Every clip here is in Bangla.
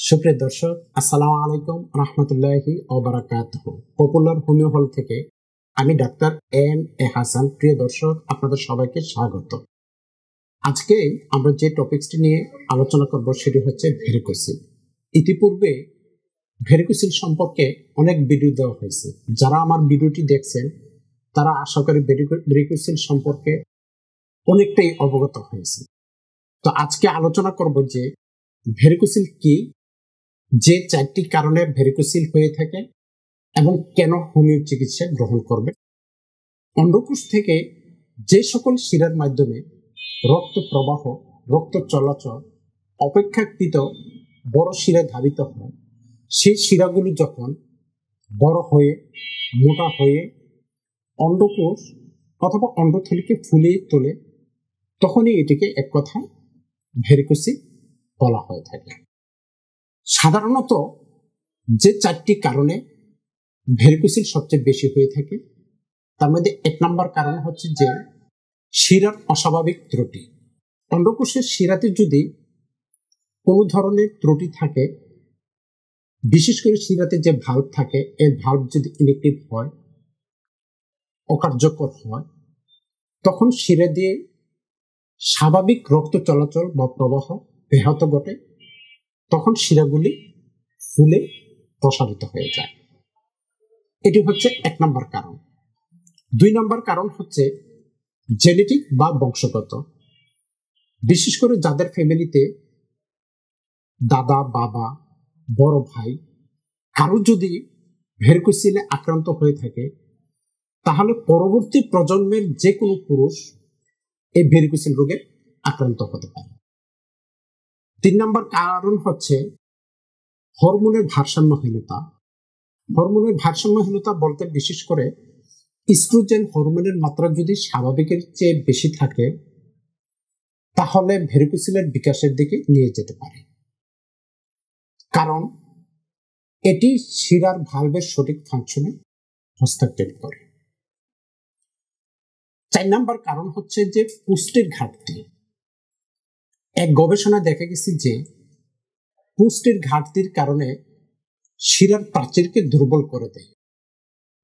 সুপ্রিয় দর্শক, আসসালামু আলাইকুম রহমতুল্লাহি ওয়া বারাকাতুহু। পপুলার হোমিও হল থেকে আমি ডাক্তার এম হাসান। প্রিয় দর্শক, আপনাদের সবাইকে স্বাগত। আজকে আমরা যে টপিকসটি নিয়ে আলোচনা করব সেটি হচ্ছে ভেরিকোসিল। ইতিপূর্বে ভেরিকোসিল সম্পর্কে অনেক ভিডিও দেওয়া হয়েছে। যারা আমার ভিডিওটি দেখছেন তারা আশা করি ভেরিকোসিল সম্পর্কে অনেকটাই অবগত হয়েছে। তো আজকে আলোচনা করব যে ভেরিকোসিল কি, যে 4টি কারণে ভেরিকোসিল হয়ে থাকে এবং কেন হোমিও চিকিৎসা গ্রহণ করবে। অন্ডকোষ থেকে যে সকল শিরার মাধ্যমে রক্ত প্রবাহ, রক্ত চলাচল অপেক্ষাকৃত বড় শিরায় ধাবিত হয়, সেই শিরাগুলো যখন বড় হয়ে মোটা হয়ে অন্ডকোষ অথবা অন্ডথলিকে ফুলিয়ে তোলে, তখনই এটিকে এক কথায় ভেরিকোসিল বলা হয়ে থাকে। সাধারণত যে 4টি কারণে ভেরিকোসিল সবচেয়ে বেশি হয়ে থাকে, তার মধ্যে 1 নম্বর কারণ হচ্ছে যে শিরার অস্বাভাবিক ত্রুটি। অন্ডকোষের শিরাতে যদি কোনো ধরনের ত্রুটি থাকে, বিশেষ করে শিরাতে যে ভাল্ব থাকে, এই ভাল্ব যদি ইনঅ্যাক্টিভ হয়, অকার্যকর হয়, তখন শিরা দিয়ে স্বাভাবিক রক্ত চলাচল বা প্রবাহ ব্যাহত ঘটে। তখন শিরাগুলি ফুলে প্রসারিত হয়ে যায়। এটি হচ্ছে 1 নম্বর কারণ। 2 নম্বর কারণ হচ্ছে জেনেটিক বা বংশগত। বিশেষ করে যাদের ফ্যামিলিতে দাদা, বাবা, বড় ভাই কারো যদি ভেরিকোসিলে আক্রান্ত হয়ে থাকে, তাহলে পরবর্তী প্রজন্মের যে কোনো পুরুষ এই ভেরিকোসিল রোগে আক্রান্ত হতে পারে। 3 নম্বর কারণ হচ্ছে হরমোনের ভারসাম্যহীনতা। হরমোনের ভারসাম্যহীনতা বলতে বিশেষ করে ইস্ট্রোজেন হরমোনের মাত্রা যদি স্বাভাবিকের চেয়ে বেশি থাকে, তাহলে ভেরিকোসিলের বিকাশের দিকে নিয়ে যেতে পারে। কারণ এটি শিরার ভালভের সঠিক ফাংশনে হস্তক্ষেপ করে। 4 নম্বর কারণ হচ্ছে যে পুষ্টির ঘাটতি। এক গবেষণায় দেখা গেছে যে পুষ্টির ঘাটতির কারণে শিরার প্রাচীরকে দুর্বল করে দেয়,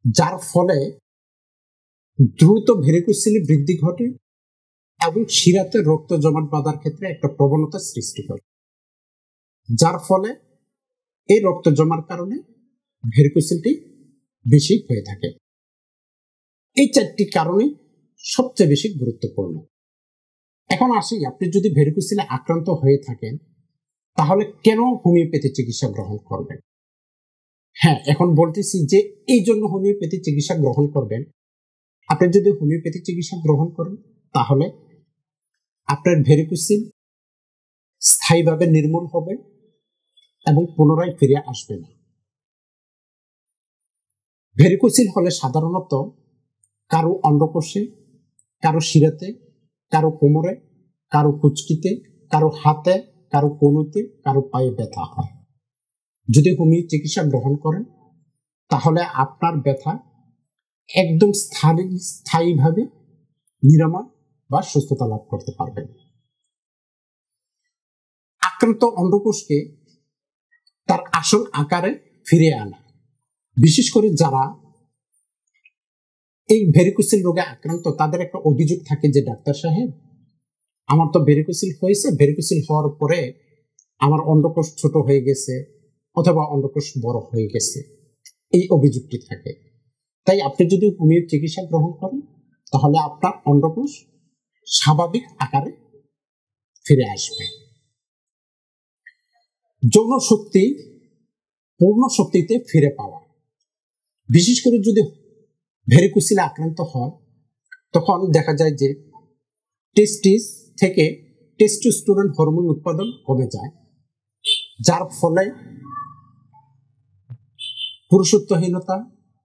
যার ফলে দ্রুত ভেরিকোসিল বৃদ্ধি ঘটে এবং শিরাতে রক্ত জমাট বাঁধার ক্ষেত্রে একটা প্রবণতা সৃষ্টি করে, যার ফলে এই রক্ত জমার কারণে ভেরিকোসিলটি বেশি হয়ে থাকে। এই 4টি কারণে সবচেয়ে বেশি গুরুত্বপূর্ণ। এখন আসি, আপনি যদি ভেরিকোসিলে আক্রান্ত হয়ে থাকেন তাহলে কেন হোমিওপ্যাথি চিকিৎসা গ্রহণ করবেন? হ্যাঁ, এখন বলতেছি যে এই জন্য হোমিওপ্যাথি চিকিৎসা গ্রহণ করবেন। আপনি যদি হোমিওপ্যাথি চিকিৎসা গ্রহণ করেন তাহলে আপনার ভেরিকোসিল স্থায়ীভাবে নির্মূল হবে এবং পুনরায় ফিরে আসবে না। ভেরিকোসিল হলে সাধারণত কারো অন্ডকোষে, কারো শিরাতে, কারো কোমরে, কারো কুচকিতে, কারো হাতে, কারো কনুইতে, কারো পায়ে ব্যথা হয়। যদি হোমিও চিকিৎসা গ্রহণ করেন তাহলে আপনার ব্যথা একদম স্থায়ীভাবে নিরাময় বা সুস্থতা লাভ করতে পারবেন। আক্রান্ত অন্ডকোষকে তার আসল আকারে ফিরে আনা, বিশেষ করে যারা এই ভেরিকোসিল রোগে আক্রান্ত, তাদের একটা অভিযোগ থাকে যে ডাক্তার সাহেব, আমার তো ভেরিকোসিল হয়েছে, ভেরিকোসিল হওয়ার পরে আমার অন্ডকোষ ছোট হয়ে গেছে অথবা অন্ডকোষ বড় হয়ে গেছে, এই অভিযোগটি থাকে। তাই আপনি যদি হোমিও চিকিৎসা গ্রহণ করেন তাহলে আপনার অন্ডকোষ স্বাভাবিক আকারে ফিরে আসবে। যৌন শক্তি পূর্ণ শক্তিতে ফিরে পাওয়া, বিশেষ করে যদি ভেরিকোসিলে আক্রান্ত হয় তখন দেখা যায় যে টেস্টিস থেকে টেস্টোস্টেরন হরমোন উৎপাদন কমে যায়, যার ফলে পুরুষত্বহীনতা,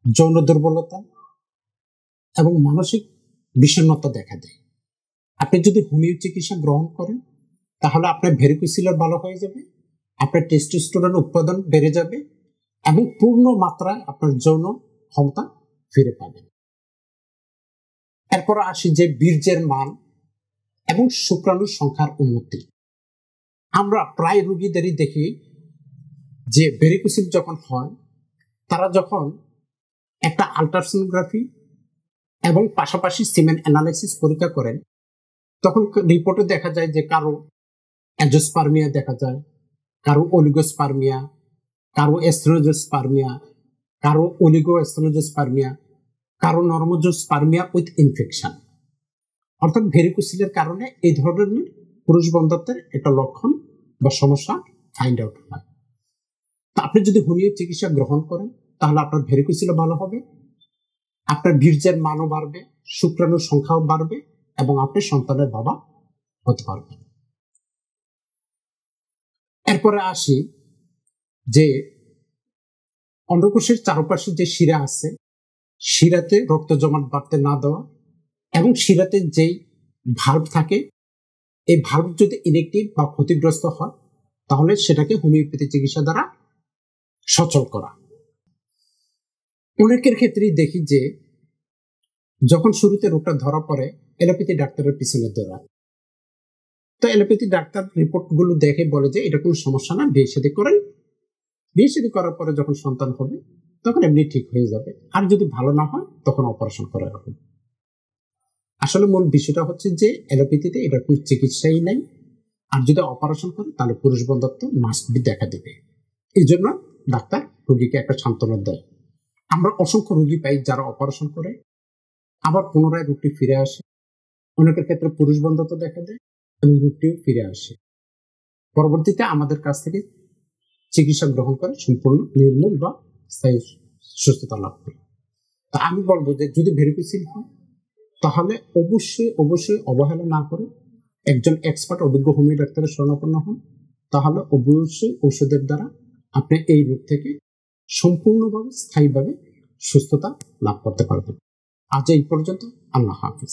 যৌন দুর্বলতা এবং মানসিক বিষণ্ণতা দেখা দেয়। আপনি যদি হোমিও চিকিৎসা গ্রহণ করেন তাহলে আপনার ভেরিকোসিলও ভালো হয়ে যাবে, আপনার টেস্টোস্টেরন উৎপাদন বেড়ে যাবে এবং পূর্ণ মাত্রায় আপনার যৌন ক্ষমতা ফিরে পাবেন। এরপর আসি যে বীর্যের মান এবং শুক্রাণুর সংখ্যার উন্নতি। আমরা প্রায় রোগীদেরই দেখি যে ভেরিকোসিল যখন হয়, তারা যখন একটা আল্ট্রাসোনোগ্রাফি এবং পাশাপাশি সিমেন অ্যানালাইসিস পরীক্ষা করেন, তখন রিপোর্টে দেখা যায় যে কারো অ্যাজোস্পার্মিয়া দেখা যায়, কারো অলিগোস্পার্মিয়া, কারো এস্ট্রোজোস্পার্মিয়া, কারো অলিগো এস্ট্রোজোস্পার্মিয়া, কারো নর্মোজোস্পার্মিয়া উইথ ইনফেকশন। অর্থাৎ ভেরিকোসিলের কারণে এই ধরনের পুরুষ বন্ধ্যত্বের একটা লক্ষণ বা সমস্যা ফাইন্ড আউট হয়। তা আপনি যদি হোমিও চিকিৎসা গ্রহণ করেন, তাহলে আপনার ভেরিকোসিলও ভালো হবে, আপনার বীর্যের মানও বাড়বে, শুক্রাণুর সংখ্যাও বাড়বে, এবং আপনি সন্তানের বাবা হতে পারবেন। এরপরে আসি যে অন্ডকোষের চারপাশে যে শিরা আছে, শিরাতে রক্ত জমাট বাড়তে না দেওয়া, এবং শিরাতে যেই ভাল্ব থাকে, এই ভাল্ব যদি ইনেকটিভ বা ক্ষতিগ্রস্ত হয়, তাহলে সেটাকে হোমিওপ্যাথি চিকিৎসা দ্বারা সচল করা। অনেকের ক্ষেত্রেই দেখি যে যখন শুরুতে রোগটা ধরা পড়ে, এলোপ্যাথি ডাক্তারের পিছনে দৌড়ায়। তো এলোপ্যাথি ডাক্তার রিপোর্টগুলো দেখে বলে যে এটা কোনো সমস্যা না, বিয়ে শাদী করেন, বিয়ে শাদী করার পরে যখন সন্তান হবে তখন এমনি ঠিক হয়ে যাবে, আর যদি ভালো না হয় তখন অপারেশন করা হবে। আসলে মূল বিষয়টা হচ্ছে যে এলোপ্যাথিতে এটার কোনো চিকিৎসাই নেই, আর যদি অপারেশন করে তাহলে পুরুষ বন্ধ্যত্ব মাস্ট বি দেখা দেবে। এই জন্য ডাক্তার রোগীকে একটা সান্ত্বনা দেয়। আমরা অসংখ্য রোগী পাই যারা অপারেশন করে আবার পুনরায় রোগটি ফিরে আসে, অনেকের ক্ষেত্রে পুরুষ বন্ধ্যত্ব দেখা দেয় এবং রোগটিও ফিরে আসে, পরবর্তীতে আমাদের কাছ থেকে চিকিৎসা গ্রহণ করে সম্পূর্ণ নির্মূল বা স্থায়ী সুস্থতা লাভ করে। তা আমি বলবো যে যদি ভেরিকোসিল হয়, তাহলে অবশ্যই অবশ্যই অবহেলা না করে একজন এক্সপার্ট অভিজ্ঞ হোমিও ডাক্তারের শরণাপন্ন হন, তাহলে অবশ্যই ঔষধের দ্বারা আপনি এই রোগ থেকে সম্পূর্ণভাবে স্থায়ীভাবে সুস্থতা লাভ করতে পারবেন। আজ এই পর্যন্ত। আল্লাহ হাফিজ।